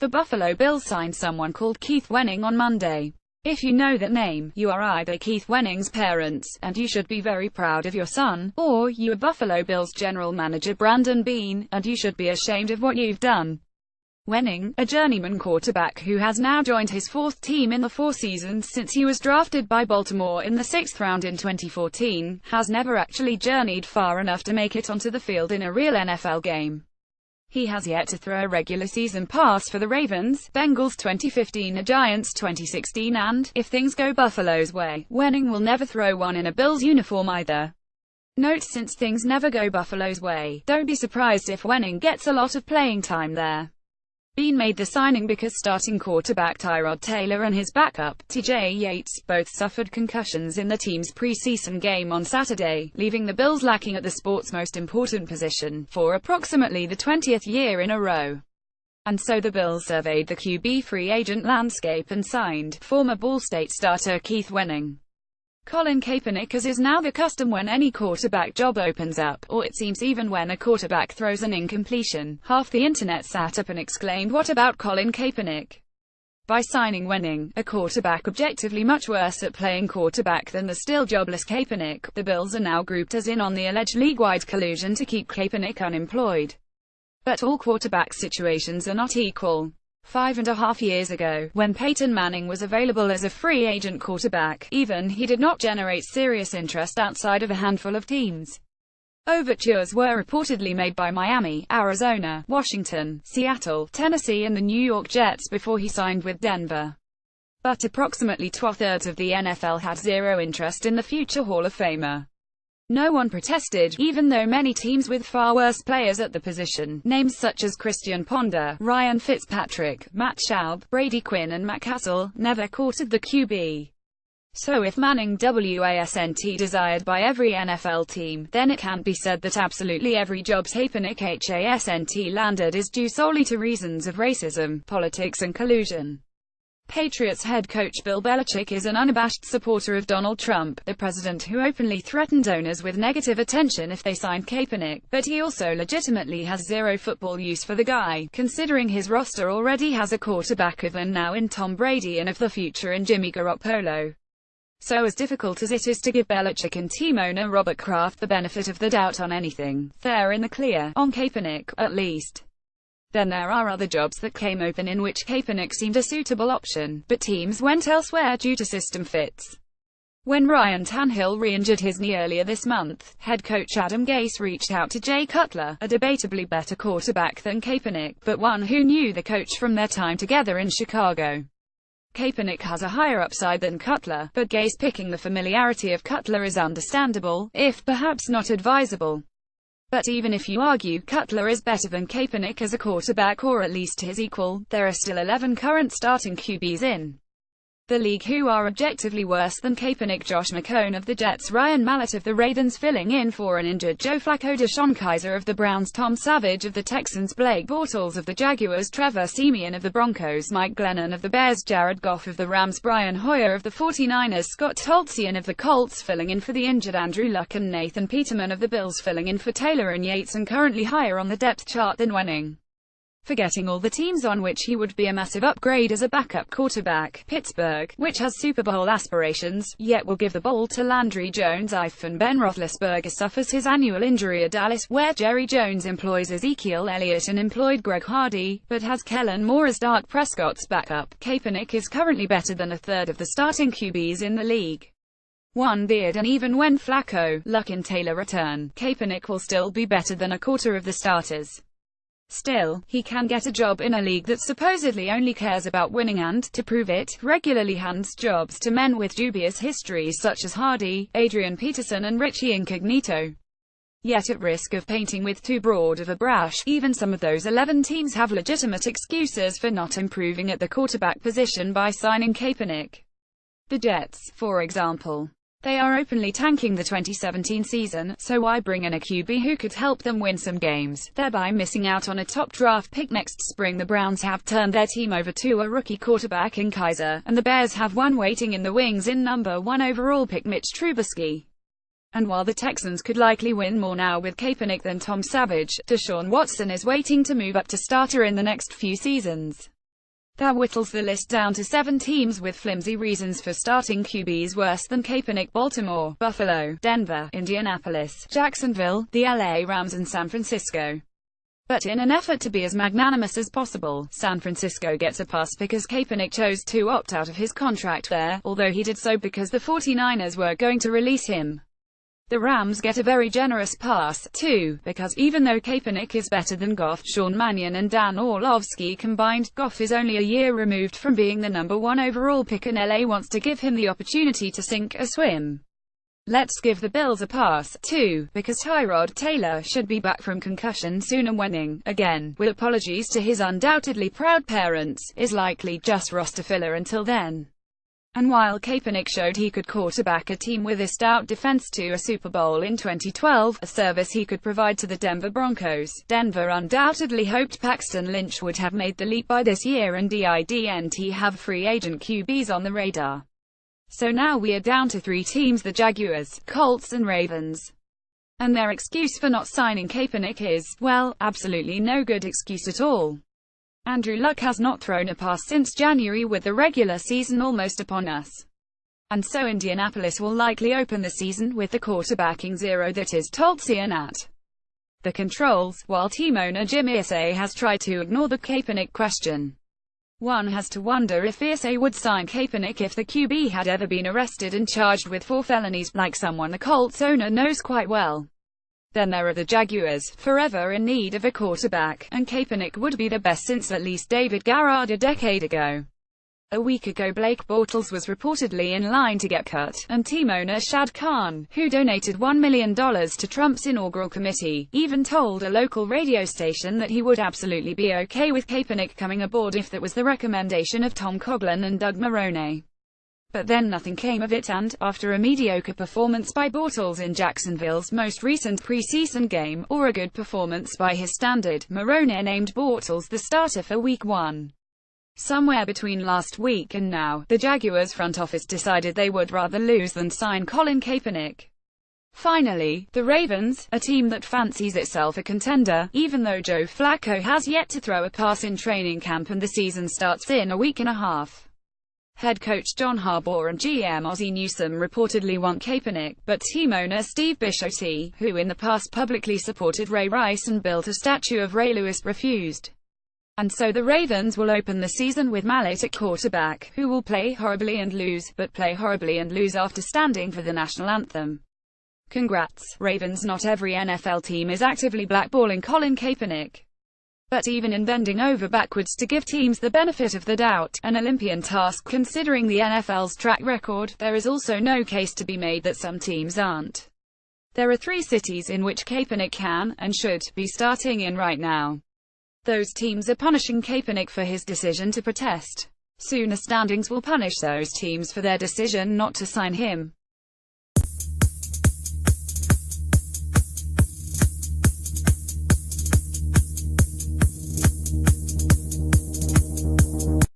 The Buffalo Bills signed someone called Keith Wenning on Monday. If you know that name, you are either Keith Wenning's parents, and you should be very proud of your son, or you are Buffalo Bills general manager Brandon Beane, and you should be ashamed of what you've done. Wenning, a journeyman quarterback who has now joined his fourth team in the 4 seasons since he was drafted by Baltimore in the 6th round in 2014, has never actually journeyed far enough to make it onto the field in a real NFL game. He has yet to throw a regular season pass for the Ravens, Bengals 2015, the Giants 2016, and, if things go Buffalo's way, Wenning will never throw one in a Bills uniform either. Note: since things never go Buffalo's way, don't be surprised if Wenning gets a lot of playing time there. Beane made the signing because starting quarterback Tyrod Taylor and his backup, T.J. Yates, both suffered concussions in the team's preseason game on Saturday, leaving the Bills lacking at the sport's most important position, for approximately the 20th year in a row. And so the Bills surveyed the QB free agent landscape and signed former Ball State starter Keith Wenning. Colin Kaepernick, as is now the custom when any quarterback job opens up, or it seems even when a quarterback throws an incompletion. Half the internet sat up and exclaimed, "What about Colin Kaepernick?" By signing Wenning, a quarterback objectively much worse at playing quarterback than the still jobless Kaepernick, the Bills are now grouped as in on the alleged league-wide collusion to keep Kaepernick unemployed. But all quarterback situations are not equal. 5.5 years ago, when Peyton Manning was available as a free agent quarterback, even he did not generate serious interest outside of a handful of teams. Overtures were reportedly made by Miami, Arizona, Washington, Seattle, Tennessee and the New York Jets before he signed with Denver. But approximately 2/3 of the NFL had zero interest in the future Hall of Famer. No one protested, even though many teams with far worse players at the position, names such as Christian Ponder, Ryan Fitzpatrick, Matt Schaub, Brady Quinn and Matt Castle, never courted the QB. So if Manning wasn't desired by every NFL team, then it can't be said that absolutely every job Kaepernick hasn't landed is due solely to reasons of racism, politics and collusion. Patriots head coach Bill Belichick is an unabashed supporter of Donald Trump, the president who openly threatened owners with negative attention if they signed Kaepernick, but he also legitimately has zero football use for the guy, considering his roster already has a quarterback of and now in Tom Brady and of the future in Jimmy Garoppolo. So as difficult as it is to give Belichick and team owner Robert Kraft the benefit of the doubt on anything, they're in the clear, on Kaepernick, at least. Then there are other jobs that came open in which Kaepernick seemed a suitable option, but teams went elsewhere due to system fits. When Ryan Tannehill re-injured his knee earlier this month, head coach Adam Gase reached out to Jay Cutler, a debatably better quarterback than Kaepernick, but one who knew the coach from their time together in Chicago. Kaepernick has a higher upside than Cutler, but Gase picking the familiarity of Cutler is understandable, if perhaps not advisable. But even if you argue Cutler is better than Kaepernick as a quarterback or at least his equal, there are still 11 current starting QBs in the league who are objectively worse than Kaepernick. Josh McCown of the Jets, Ryan Mallett of the Ravens filling in for an injured Joe Flacco, Deshaun Kaiser of the Browns, Tom Savage of the Texans, Blake Bortles of the Jaguars, Trevor Siemian of the Broncos, Mike Glennon of the Bears, Jared Goff of the Rams, Brian Hoyer of the 49ers, Scott Tolzien of the Colts filling in for the injured Andrew Luck, and Nathan Peterman of the Bills filling in for Taylor and Yates, and currently higher on the depth chart than Wenning. Forgetting all the teams on which he would be a massive upgrade as a backup quarterback, Pittsburgh, which has Super Bowl aspirations, yet will give the ball to Landry Jones if and Ben Roethlisberger suffers his annual injury, at Dallas, where Jerry Jones employs Ezekiel Elliott and employed Greg Hardy, but has Kellen Moore as Dak Prescott's backup. Kaepernick is currently better than a third of the starting QBs in the league. One beard, and even when Flacco, Luck and Taylor return, Kaepernick will still be better than a quarter of the starters. Still, he can get a job in a league that supposedly only cares about winning and, to prove it, regularly hands jobs to men with dubious histories such as Hardy, Adrian Peterson and Richie Incognito. Yet at risk of painting with too broad of a brush, even some of those 11 teams have legitimate excuses for not improving at the quarterback position by signing Kaepernick. The Jets, for example. They are openly tanking the 2017 season, so why bring in a QB who could help them win some games, thereby missing out on a top draft pick next spring? The Browns have turned their team over to a rookie quarterback in Kaiser, and the Bears have one waiting in the wings in number 1 overall pick Mitch Trubisky. And while the Texans could likely win more now with Kaepernick than Tom Savage, Deshaun Watson is waiting to move up to starter in the next few seasons. That whittles the list down to 7 teams with flimsy reasons for starting QBs worse than Kaepernick: Baltimore, Buffalo, Denver, Indianapolis, Jacksonville, the LA Rams and San Francisco. But in an effort to be as magnanimous as possible, San Francisco gets a pass because Kaepernick chose to opt out of his contract there, although he did so because the 49ers were going to release him. The Rams get a very generous pass, too, because even though Kaepernick is better than Goff, Sean Mannion and Dan Orlovsky combined, Goff is only a year removed from being the number 1 overall pick and LA wants to give him the opportunity to sink or swim. Let's give the Bills a pass, too, because Tyrod Taylor should be back from concussion soon and winning, again, with apologies to his undoubtedly proud parents, is likely just roster filler until then. And while Kaepernick showed he could quarterback a team with a stout defense to a Super Bowl in 2012, a service he could provide to the Denver Broncos, Denver undoubtedly hoped Paxton Lynch would have made the leap by this year and didn't have free agent QBs on the radar. So now we are down to 3 teams: the Jaguars, Colts and Ravens. And their excuse for not signing Kaepernick is, well, absolutely no good excuse at all. Andrew Luck has not thrown a pass since January, with the regular season almost upon us. And so Indianapolis will likely open the season with the quarterbacking zero that is Toltsian at the controls, while team owner Jim Irsay has tried to ignore the Kaepernick question. One has to wonder if Irsay would sign Kaepernick if the QB had ever been arrested and charged with 4 felonies, like someone the Colts owner knows quite well. Then there are the Jaguars, forever in need of a quarterback, and Kaepernick would be the best since at least David Garrard a decade ago. A week ago Blake Bortles was reportedly in line to get cut, and team owner Shad Khan, who donated $1 million to Trump's inaugural committee, even told a local radio station that he would absolutely be okay with Kaepernick coming aboard if that was the recommendation of Tom Coughlin and Doug Marrone. But then nothing came of it and, after a mediocre performance by Bortles in Jacksonville's most recent preseason game, or a good performance by his standard, Marrone named Bortles the starter for Week 1. Somewhere between last week and now, the Jaguars front office decided they would rather lose than sign Colin Kaepernick. Finally, the Ravens, a team that fancies itself a contender, even though Joe Flacco has yet to throw a pass in training camp and the season starts in a week and a half. Head coach John Harbaugh and GM Ozzie Newsome reportedly want Kaepernick, but team owner Steve Bisciotti, who in the past publicly supported Ray Rice and built a statue of Ray Lewis, refused. And so the Ravens will open the season with Mallet at quarterback, who will play horribly and lose, but play horribly and lose after standing for the national anthem. Congrats, Ravens. Not every NFL team is actively blackballing Colin Kaepernick. But even in bending over backwards to give teams the benefit of the doubt, an Olympian task considering the NFL's track record, there is also no case to be made that some teams aren't. There are 3 cities in which Kaepernick can, and should, be starting in right now. Those teams are punishing Kaepernick for his decision to protest. Soon the standings will punish those teams for their decision not to sign him.